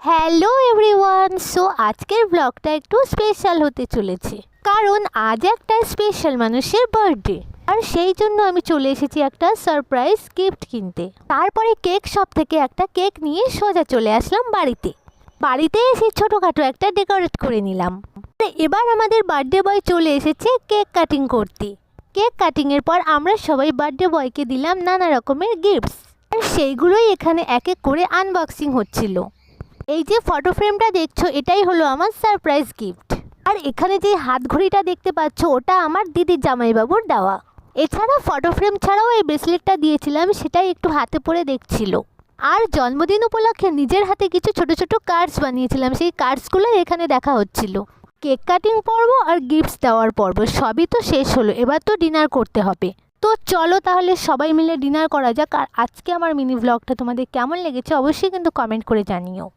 Hello everyone. So আজকের ব্লগটা একটু স্পেশাল হতে চলেছে, কারণ আজ একটা স্পেশাল মানুষের বার্থডে, আর সেই জন্য আমি চলে এসেছি একটা সারপ্রাইজ গিফট কিনতে। তারপরে কেক শপ থেকে একটা কেক নিয়ে সোজা চলে আসলাম বাড়িতে এসে ছোটোখাটো একটা ডেকোরেট করে নিলাম। এবার আমাদের বার্থডে বয় চলে এসেছে কেক কাটিং করতে। কেক কাটিংয়ের পর আমরা সবাই বার্থডে বয়কে দিলাম নানা রকমের গিফটস, আর সেইগুলোই এখানে এক এক করে আনবক্সিং হচ্ছিল। এই যে ফটো ফ্রেমটা দেখছো, এটাই হলো আমার সারপ্রাইজ গিফট। আর এখানে যে হাত ঘড়িটা দেখতে পাচ্ছ, ওটা আমার দিদির জামাইবাবুর দেওয়া। এছাড়া ফটো ফ্রেম ছাড়াও এই ব্রেসলেটটা দিয়েছিলাম, সেটাই একটু হাতে পরে দেখছিল। আর জন্মদিন উপলক্ষে নিজের হাতে কিছু ছোট ছোট কার্ডস বানিয়েছিলাম, সেই কার্ডসগুলো এখানে দেখা হচ্ছিল। কেক কাটিং পর্ব আর গিফটস দেওয়ার পর্ব সবই তো শেষ হলো, এবার তো ডিনার করতে হবে। তো চলো তাহলে সবাই মিলে ডিনার করা যাক। আর আজকে আমার মিনি ব্লগটা তোমাদের কেমন লেগেছে অবশ্যই কিন্তু কমেন্ট করে জানিও।